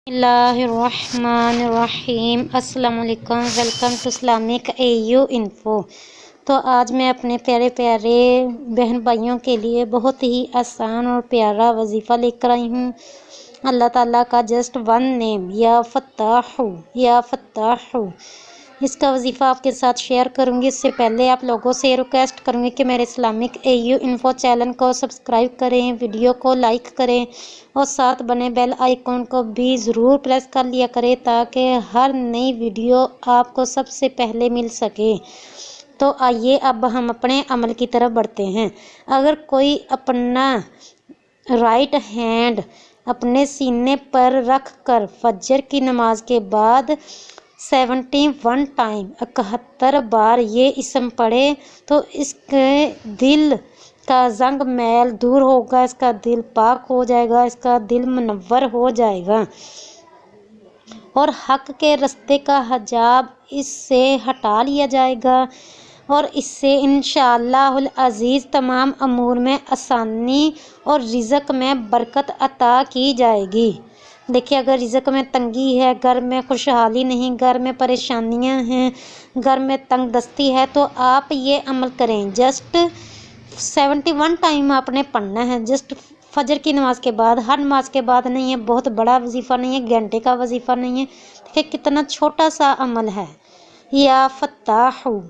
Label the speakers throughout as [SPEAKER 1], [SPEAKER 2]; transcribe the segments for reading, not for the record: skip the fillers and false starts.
[SPEAKER 1] बिस्मिल्लाहिर्रहमानिर्रहीम। अस्सलाम वालेकुम। Welcome to Islamic AU info. तो आज मैं अपने प्यारे प्यारे बहन भाइयों के लिए बहुत ही आसान और प्यारा वजीफ़ा लेकर आई हूँ। अल्लाह ताला का जस्ट वन नेम, या फत्ताहु। इसका वजीफ़ा आपके साथ शेयर करूँगी। इससे पहले आप लोगों से रिक्वेस्ट करूँगी कि मेरे इस्लामिक AU इन्फो चैनल को सब्सक्राइब करें, वीडियो को लाइक करें और साथ बने बेल आइकॉन को भी ज़रूर प्रेस कर लिया करें ताकि हर नई वीडियो आपको सबसे पहले मिल सके। तो आइए अब हम अपने अमल की तरफ बढ़ते हैं। अगर कोई अपना राइट हैंड अपने सीने पर रख कर फजर की नमाज के बाद 71 टाइम 71 बार ये इसम पढ़े तो इसके दिल का जंग मैल दूर होगा, इसका दिल पाक हो जाएगा, इसका दिल मुनव्वर हो जाएगा और हक के रास्ते का हिजाब इससे हटा लिया जाएगा और इससे इंशाअल्लाहुल अज़ीज़ तमाम अमूर में आसानी और रिज़्क़ में बरकत अता की जाएगी। देखिए, अगर रिज़्क़ में तंगी है, घर में खुशहाली नहीं, घर में परेशानियां हैं, घर में तंग दस्ती है, तो आप ये अमल करें। जस्ट 71 टाइम आपने पढ़ना है, जस्ट फजर की नमाज के बाद, हर नमाज के बाद नहीं है। बहुत बड़ा वजीफ़ा नहीं है, घंटे का वजीफ़ा नहीं है। देखिए कितना छोटा सा अमल है। या फत्ताहु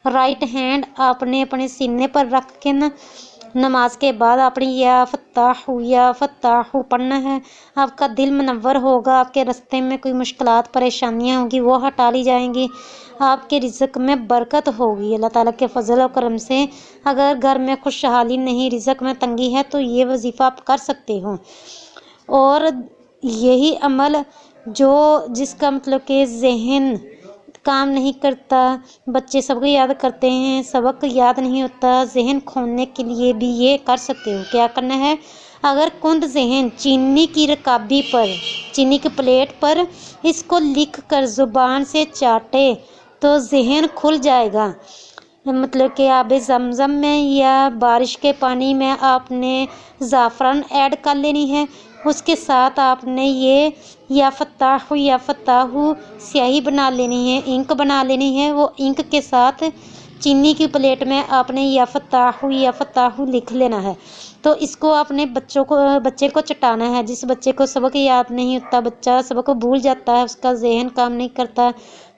[SPEAKER 1] राइट हैंड आपने अपने सीने पर रख के ना नमाज के बाद अपनी या फत्ताहु पढ़ना है। आपका दिल मुनव्वर होगा, आपके रास्ते में कोई मुश्किलात परेशानियां होंगी वो हटा ली जाएंगी, आपके रिज़्क़ में बरकत होगी अल्लाह ताला के फजल और करम से। अगर घर में खुशहाली नहीं, रिज़्क़ में तंगी है, तो ये वजीफ़ा आप कर सकते हो। और यही अमल जिसका मतलब कि जहन काम नहीं करता, बच्चे सबको याद करते हैं, सबक याद नहीं होता, जहन खोलने के लिए भी ये कर सकते हो। क्या करना है? अगर कुंद जहन चीनी की रकाबी पर, चीनी की प्लेट पर इसको लिख कर ज़ुबान से चाटे तो जहन खुल जाएगा। मतलब कि आब ज़मज़म में या बारिश के पानी में आपने ज़ाफ़रान ऐड कर लेनी है। उसके साथ आपने ये या फत्ताहु स्याही बना लेनी है, इंक बना लेनी है। वो इंक के साथ चीनी की प्लेट में आपने या फत्ताहु लिख लेना है। तो इसको आपने बच्चे को चटाना है। जिस बच्चे को सबक याद नहीं होता, बच्चा सबक भूल जाता है, उसका जहन काम नहीं करता,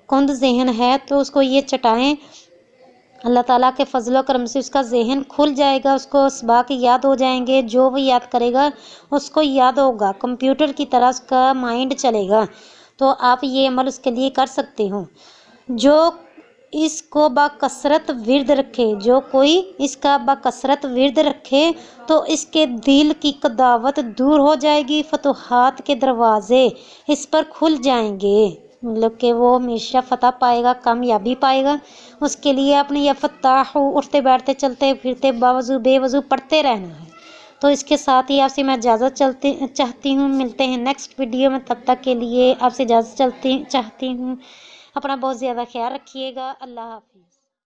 [SPEAKER 1] कुंद जहन है, तो उसको ये चटाएं। अल्लाह ताला के फजल करम से उसका जहन खुल जाएगा, उसको सबक याद हो जाएंगे। जो वो याद करेगा उसको याद होगा, कंप्यूटर की तरह उसका माइंड चलेगा। तो आप ये अमल उसके लिए कर सकते हो। जो इसको बाकसरत विर्द रखे, जो कोई इसका बाकसरत विर्द रखे तो इसके दिल की कदावत दूर हो जाएगी, फतुहात के दरवाजे इस पर खुल जाएंगे। मतलब कि वो हमेशा फतह पाएगा, कामयाबी पाएगा। उसके लिए अपने या फत्ताहु उठते बैठते चलते फिरते बावजू बेवजू पढ़ते रहना है। तो इसके साथ ही आपसे मैं इजाज़त चाहती हूँ। मिलते हैं नेक्स्ट वीडियो में, तब तक के लिए आपसे इजाज़त चाहती हूँ। अपना बहुत ज़्यादा ख्याल रखिएगा। अल्लाह हाफिज़।